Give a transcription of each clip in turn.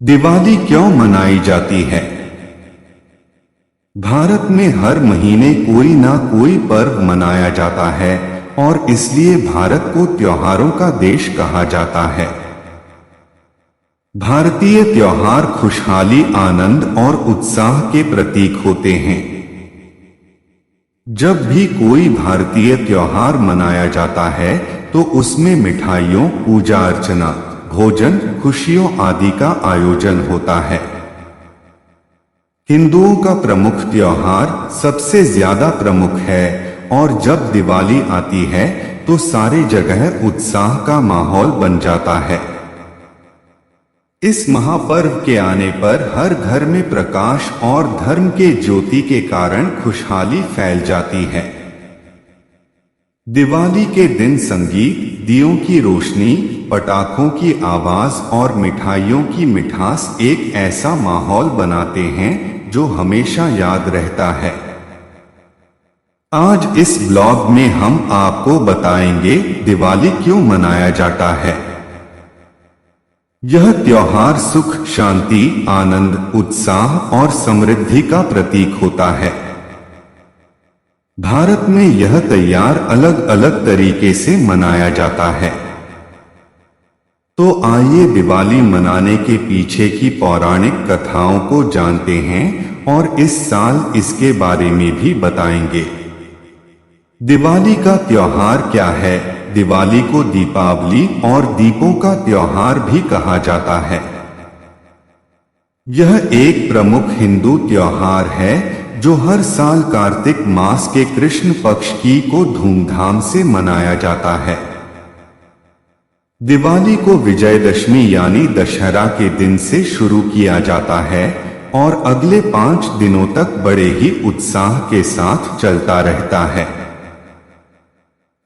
दिवाली क्यों मनाई जाती है? भारत में हर महीने कोई ना कोई पर्व मनाया जाता है और इसलिए भारत को त्योहारों का देश कहा जाता है। भारतीय त्योहार खुशहाली, आनंद और उत्साह के प्रतीक होते हैं। जब भी कोई भारतीय त्योहार मनाया जाता है तो उसमें मिठाइयों, पूजा अर्चना, भोजन, खुशियों आदि का आयोजन होता है। हिंदुओं का प्रमुख त्योहार सबसे ज्यादा प्रमुख है और जब दिवाली आती है तो सारे जगह उत्साह का माहौल बन जाता है। इस महापर्व के आने पर हर घर में प्रकाश और धर्म के ज्योति के कारण खुशहाली फैल जाती है। दिवाली के दिन संगीत, दियों की रोशनी, पटाखों की आवाज और मिठाइयों की मिठास एक ऐसा माहौल बनाते हैं जो हमेशा याद रहता है। आज इस ब्लॉग में हम आपको बताएंगे दिवाली क्यों मनाया जाता है। यह त्योहार सुख, शांति, आनंद, उत्साह और समृद्धि का प्रतीक होता है। भारत में यह त्योहार अलग अलग तरीके से मनाया जाता है। तो आइए दिवाली मनाने के पीछे की पौराणिक कथाओं को जानते हैं और इस साल इसके बारे में भी बताएंगे। दिवाली का त्योहार क्या है? दिवाली को दीपावली और दीपों का त्योहार भी कहा जाता है। यह एक प्रमुख हिंदू त्योहार है जो हर साल कार्तिक मास के कृष्ण पक्ष की को धूमधाम से मनाया जाता है। दिवाली को विजयदशमी यानी दशहरा के दिन से शुरू किया जाता है और अगले 5 दिनों तक बड़े ही उत्साह के साथ चलता रहता है।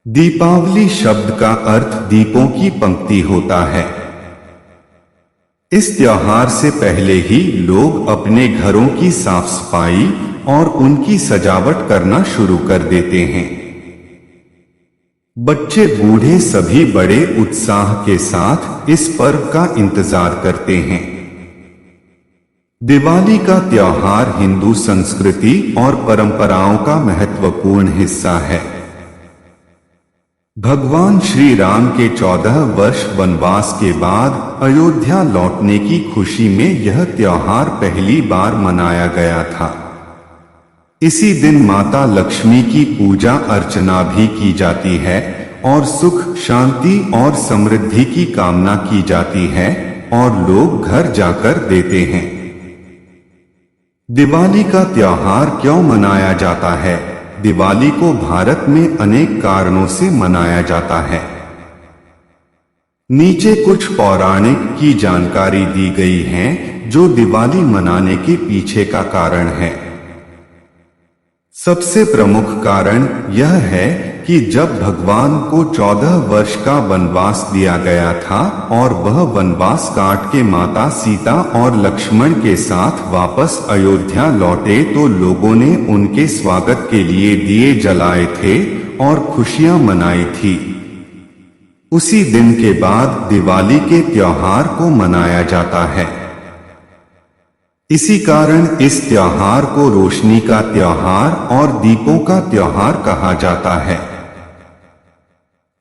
दीपावली शब्द का अर्थ दीपों की पंक्ति होता है। इस त्योहार से पहले ही लोग अपने घरों की साफ सफाई और उनकी सजावट करना शुरू कर देते हैं। बच्चे बूढ़े सभी बड़े उत्साह के साथ इस पर्व का इंतजार करते हैं। दिवाली का त्योहार हिंदू संस्कृति और परंपराओं का महत्वपूर्ण हिस्सा है। भगवान श्री राम के 14 वर्ष वनवास के बाद अयोध्या लौटने की खुशी में यह त्योहार पहली बार मनाया गया था। इसी दिन माता लक्ष्मी की पूजा अर्चना भी की जाती है और सुख, शांति और समृद्धि की कामना की जाती है और लोग घर जाकर देते हैं। दिवाली का त्योहार क्यों मनाया जाता है? दिवाली को भारत में अनेक कारणों से मनाया जाता है। नीचे कुछ पौराणिक की जानकारी दी गई है जो दिवाली मनाने के पीछे का कारण है। सबसे प्रमुख कारण यह है कि जब भगवान को 14 वर्ष का वनवास दिया गया था और वह वनवास काट के माता सीता और लक्ष्मण के साथ वापस अयोध्या लौटे तो लोगों ने उनके स्वागत के लिए दिए जलाए थे और खुशियां मनाई थी। उसी दिन के बाद दिवाली के त्योहार को मनाया जाता है। इसी कारण इस त्योहार को रोशनी का त्योहार और दीपों का त्योहार कहा जाता है।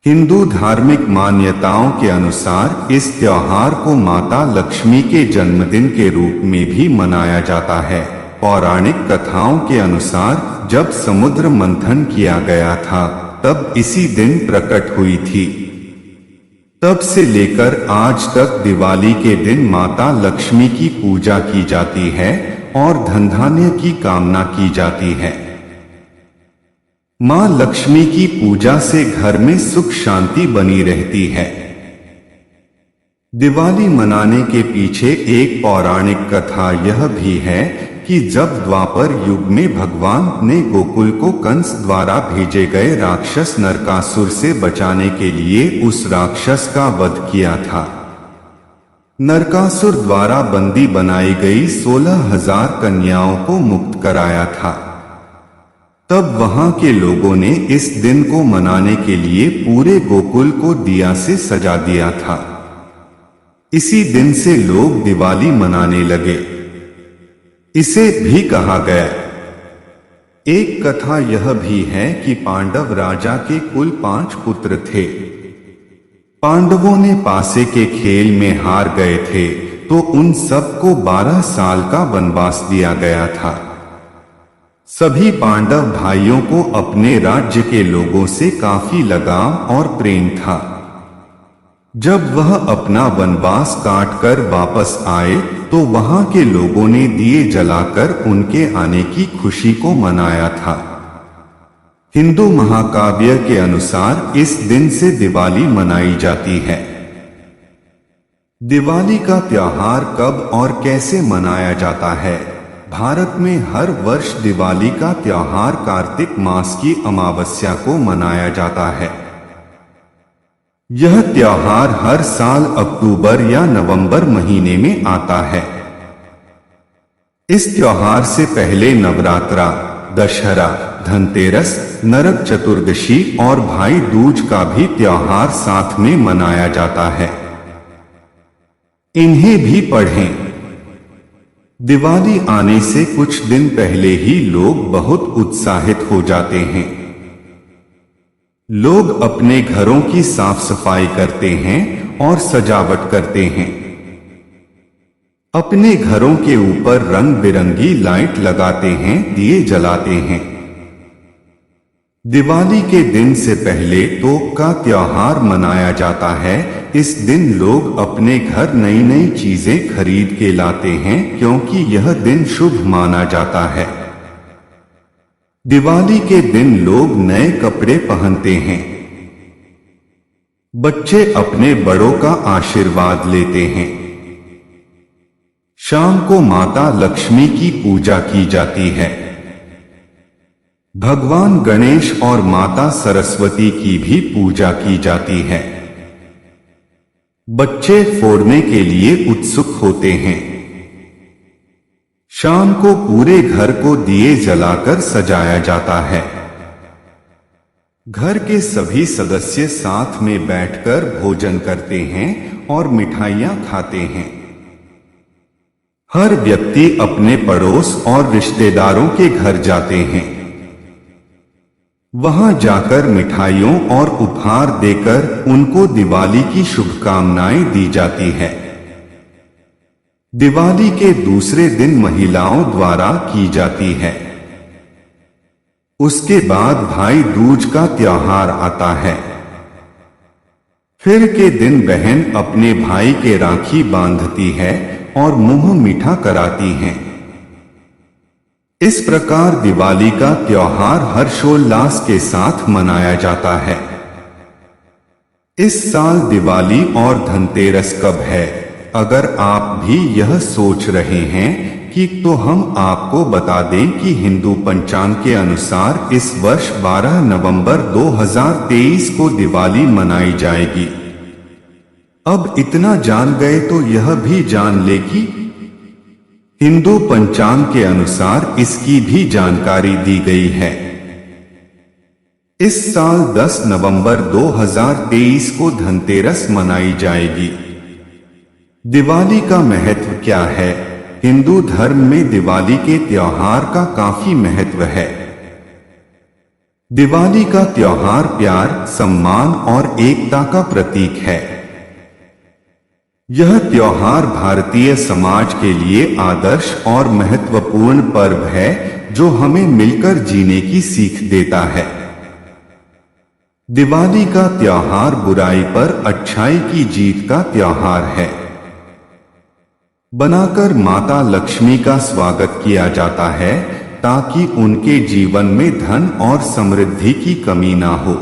हिंदू धार्मिक मान्यताओं के अनुसार इस त्योहार को माता लक्ष्मी के जन्मदिन के रूप में भी मनाया जाता है। पौराणिक कथाओं के अनुसार जब समुद्र मंथन किया गया था तब इसी दिन प्रकट हुई थी। तब से लेकर आज तक दिवाली के दिन माता लक्ष्मी की पूजा की जाती है और धन धान्य की कामना की जाती है। मां लक्ष्मी की पूजा से घर में सुख शांति बनी रहती है। दिवाली मनाने के पीछे एक पौराणिक कथा यह भी है कि जब द्वापर युग में भगवान ने गोकुल को कंस द्वारा भेजे गए राक्षस नरकासुर से बचाने के लिए उस राक्षस का वध किया था। नरकासुर द्वारा बंदी बनाई गई 16,000 कन्याओं को मुक्त कराया था। तब वहां के लोगों ने इस दिन को मनाने के लिए पूरे गोकुल को दिया से सजा दिया था। इसी दिन से लोग दिवाली मनाने लगे। इसे भी कहा गया। एक कथा यह भी है कि पांडव राजा के कुल 5 पुत्र थे। पांडवों ने पासे के खेल में हार गए थे, तो उन सबको 12 साल का वनवास दिया गया था। सभी पांडव भाइयों को अपने राज्य के लोगों से काफी लगाव और प्रेम था। जब वह अपना वनवास काटकर वापस आए तो वहां के लोगों ने दिए जलाकर उनके आने की खुशी को मनाया था। हिंदू महाकाव्य के अनुसार इस दिन से दिवाली मनाई जाती है। दिवाली का त्योहार कब और कैसे मनाया जाता है? भारत में हर वर्ष दिवाली का त्योहार कार्तिक मास की अमावस्या को मनाया जाता है। यह त्योहार हर साल अक्टूबर या नवंबर महीने में आता है। इस त्योहार से पहले नवरात्रा, दशहरा, धनतेरस, नरक चतुर्दशी और भाई दूज का भी त्योहार साथ में मनाया जाता है। इन्हें भी पढ़ें। दिवाली आने से कुछ दिन पहले ही लोग बहुत उत्साहित हो जाते हैं। लोग अपने घरों की साफ सफाई करते हैं और सजावट करते हैं। अपने घरों के ऊपर रंग बिरंगी लाइट लगाते हैं, दिए जलाते हैं। दिवाली के दिन से पहले तोप का त्योहार मनाया जाता है। इस दिन लोग अपने घर नई नई चीजें खरीद के लाते हैं, क्योंकि यह दिन शुभ माना जाता है। दिवाली के दिन लोग नए कपड़े पहनते हैं। बच्चे अपने बड़ों का आशीर्वाद लेते हैं। शाम को माता लक्ष्मी की पूजा की जाती है। भगवान गणेश और माता सरस्वती की भी पूजा की जाती है। बच्चे फोड़ने के लिए उत्सुक होते हैं। शाम को पूरे घर को दिए जलाकर सजाया जाता है। घर के सभी सदस्य साथ में बैठकर भोजन करते हैं और मिठाइयां खाते हैं। हर व्यक्ति अपने पड़ोस और रिश्तेदारों के घर जाते हैं। वहां जाकर मिठाइयों और उपहार देकर उनको दिवाली की शुभकामनाएं दी जाती है। दिवाली के दूसरे दिन महिलाओं द्वारा की जाती है। उसके बाद भाई दूज का त्योहार आता है। फिर के दिन बहन अपने भाई के राखी बांधती है और मुंह मीठा कराती हैं। इस प्रकार दिवाली का त्योहार हर्षोल्लास के साथ मनाया जाता है। इस साल दिवाली और धनतेरस कब है? अगर आप भी यह सोच रहे हैं कि तो हम आपको बता दें कि हिंदू पंचांग के अनुसार इस वर्ष 12 नवंबर 2023 को दिवाली मनाई जाएगी। अब इतना जान गए तो यह भी जान ले कि हिंदू पंचांग के अनुसार इसकी भी जानकारी दी गई है। इस साल 10 नवंबर 2023 को धनतेरस मनाई जाएगी। दिवाली का महत्व क्या है? हिंदू धर्म में दिवाली के त्योहार का काफी महत्व है। दिवाली का त्योहार प्यार, सम्मान और एकता का प्रतीक है। यह त्योहार भारतीय समाज के लिए आदर्श और महत्वपूर्ण पर्व है, जो हमें मिलकर जीने की सीख देता है। दिवाली का त्योहार बुराई पर अच्छाई की जीत का त्योहार है। बनाकर माता लक्ष्मी का स्वागत किया जाता है, ताकि उनके जीवन में धन और समृद्धि की कमी ना हो।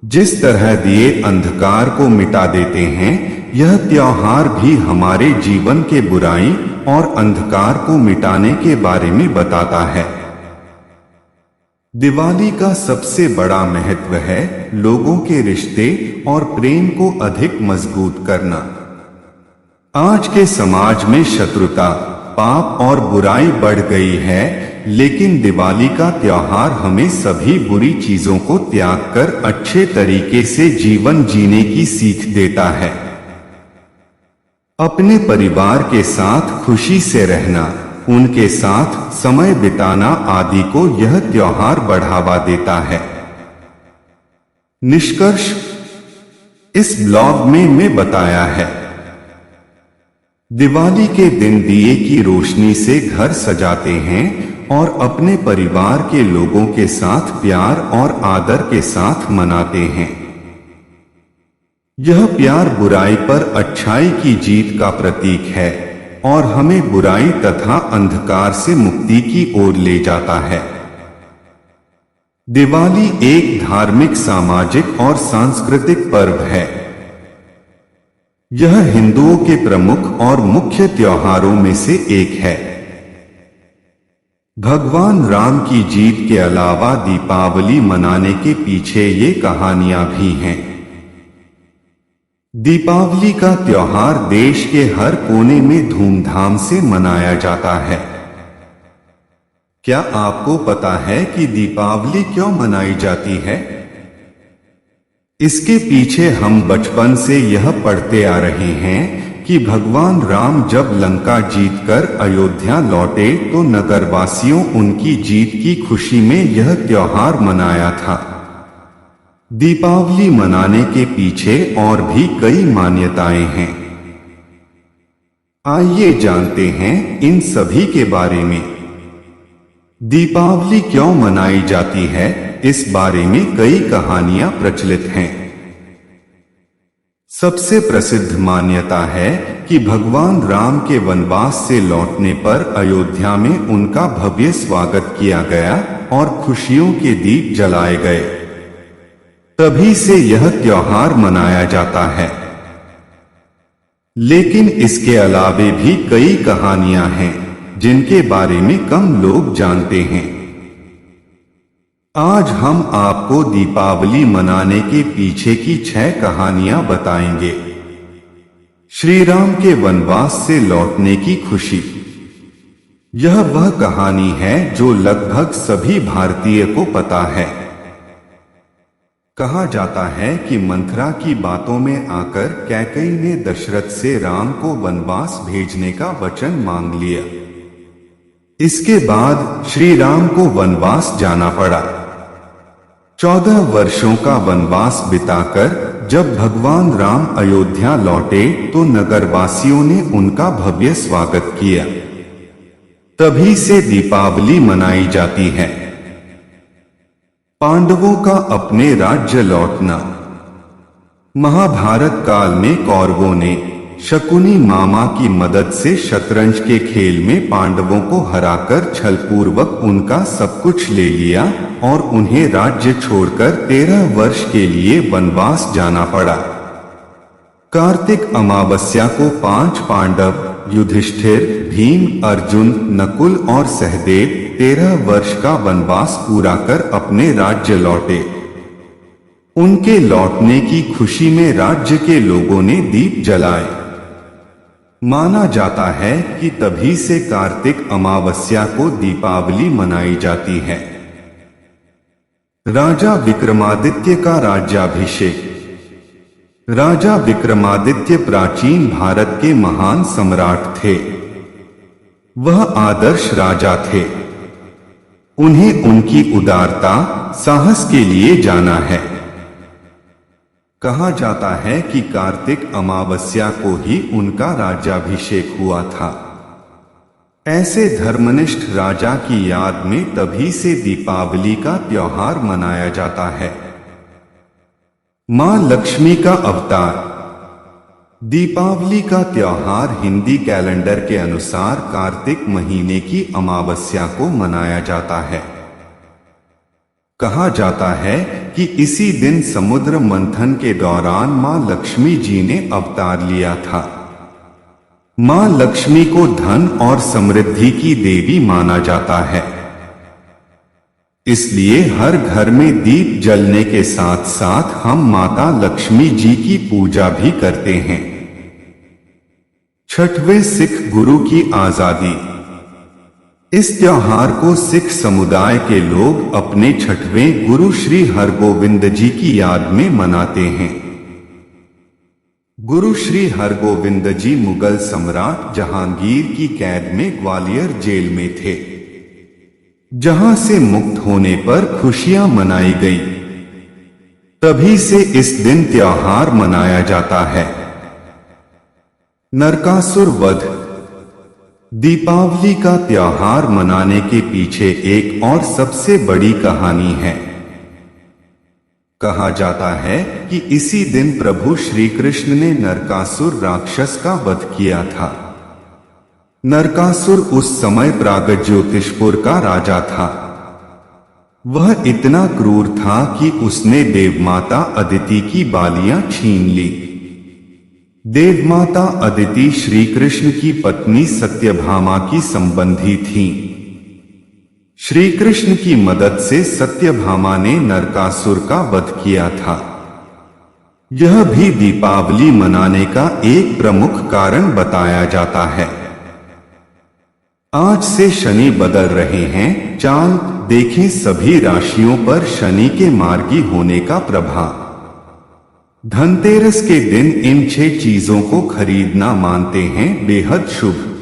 जिस तरह दिए अंधकार को मिटा देते हैं, यह त्योहार भी हमारे जीवन के बुराई और अंधकार को मिटाने के बारे में बताता है। दिवाली का सबसे बड़ा महत्व है लोगों के रिश्ते और प्रेम को अधिक मजबूत करना। आज के समाज में शत्रुता, पाप और बुराई बढ़ गई है, लेकिन दिवाली का त्योहार हमें सभी बुरी चीजों को त्याग कर अच्छे तरीके से जीवन जीने की सीख देता है। अपने परिवार के साथ खुशी से रहना, उनके साथ समय बिताना आदि को यह त्योहार बढ़ावा देता है। निष्कर्ष इस ब्लॉग में मैं बताया है। दिवाली के दिन दिए की रोशनी से घर सजाते हैं और अपने परिवार के लोगों के साथ प्यार और आदर के साथ मनाते हैं। यह प्यार बुराई पर अच्छाई की जीत का प्रतीक है और हमें बुराई तथा अंधकार से मुक्ति की ओर ले जाता है। दिवाली एक धार्मिक, सामाजिक और सांस्कृतिक पर्व है। यह हिंदुओं के प्रमुख और मुख्य त्योहारों में से एक है। भगवान राम की जीत के अलावा दीपावली मनाने के पीछे ये कहानियां भी हैं। दीपावली का त्योहार देश के हर कोने में धूमधाम से मनाया जाता है। क्या आपको पता है कि दीपावली क्यों मनाई जाती है? इसके पीछे हम बचपन से यह पढ़ते आ रहे हैं कि भगवान राम जब लंका जीतकर अयोध्या लौटे तो नगरवासियों उनकी जीत की खुशी में यह त्योहार मनाया था। दीपावली मनाने के पीछे और भी कई मान्यताएं हैं। आइए जानते हैं इन सभी के बारे में। दीपावली क्यों मनाई जाती है, इस बारे में कई कहानियां प्रचलित हैं। सबसे प्रसिद्ध मान्यता है कि भगवान राम के वनवास से लौटने पर अयोध्या में उनका भव्य स्वागत किया गया और खुशियों के दीप जलाए गए। तभी से यह त्योहार मनाया जाता है। लेकिन इसके अलावे भी कई कहानियां हैं जिनके बारे में कम लोग जानते हैं। आज हम आपको दीपावली मनाने के पीछे की 6 कहानियां बताएंगे। श्री राम के वनवास से लौटने की खुशी। यह वह कहानी है जो लगभग सभी भारतीय को पता है। कहा जाता है कि मंथरा की बातों में आकर कैकेयी ने दशरथ से राम को वनवास भेजने का वचन मांग लिया। इसके बाद श्री राम को वनवास जाना पड़ा। 14 वर्षों का वनवास बिताकर जब भगवान राम अयोध्या लौटे तो नगरवासियों ने उनका भव्य स्वागत किया। तभी से दीपावली मनाई जाती है। पांडवों का अपने राज्य लौटना। महाभारत काल में कौरवों ने शकुनी मामा की मदद से शतरंज के खेल में पांडवों को हराकर छलपूर्वक उनका सब कुछ ले लिया और उन्हें राज्य छोड़कर 13 वर्ष के लिए वनवास जाना पड़ा। कार्तिक अमावस्या को 5 पांडव युधिष्ठिर, भीम, अर्जुन, नकुल और सहदेव 13 वर्ष का वनवास पूरा कर अपने राज्य लौटे। उनके लौटने की खुशी में राज्य के लोगों ने दीप जलाए। माना जाता है कि तभी से कार्तिक अमावस्या को दीपावली मनाई जाती है। राजा विक्रमादित्य का राज्याभिषेक। राजा विक्रमादित्य प्राचीन भारत के महान सम्राट थे। वह आदर्श राजा थे। उन्हें उनकी उदारता, साहस के लिए जाना है। कहा जाता है कि कार्तिक अमावस्या को ही उनका राज्याभिषेक हुआ था। ऐसे धर्मनिष्ठ राजा की याद में तभी से दीपावली का त्योहार मनाया जाता है। मां लक्ष्मी का अवतार। दीपावली का त्योहार हिंदी कैलेंडर के अनुसार कार्तिक महीने की अमावस्या को मनाया जाता है। कहा जाता है कि इसी दिन समुद्र मंथन के दौरान मां लक्ष्मी जी ने अवतार लिया था। मां लक्ष्मी को धन और समृद्धि की देवी माना जाता है। इसलिए हर घर में दीप जलने के साथ साथ हम माता लक्ष्मी जी की पूजा भी करते हैं। 6वें सिख गुरु की आजादी। इस त्योहार को सिख समुदाय के लोग अपने 6वें गुरु श्री हरगोविंद जी की याद में मनाते हैं। गुरु श्री हरगोविंद जी मुगल सम्राट जहांगीर की कैद में ग्वालियर जेल में थे, जहां से मुक्त होने पर खुशियां मनाई गई। तभी से इस दिन त्योहार मनाया जाता है। नरकासुर वध। दीपावली का त्योहार मनाने के पीछे एक और सबसे बड़ी कहानी है। कहा जाता है कि इसी दिन प्रभु श्री कृष्ण ने नरकासुर राक्षस का वध किया था। नरकासुर उस समय प्रागज्योतिषपुर का राजा था। वह इतना क्रूर था कि उसने देवमाता अदिति की बालियां छीन ली। देवमाता अदिति श्री कृष्ण की पत्नी सत्यभामा की संबंधी थीं। श्री कृष्ण की मदद से सत्यभामा ने नरकासुर का वध किया था। यह भी दीपावली मनाने का एक प्रमुख कारण बताया जाता है। आज से शनि बदल रहे हैं, चाल देखें सभी राशियों पर शनि के मार्गी होने का प्रभाव। धनतेरस के दिन इन 6 चीजों को खरीदना मानते हैं बेहद शुभ।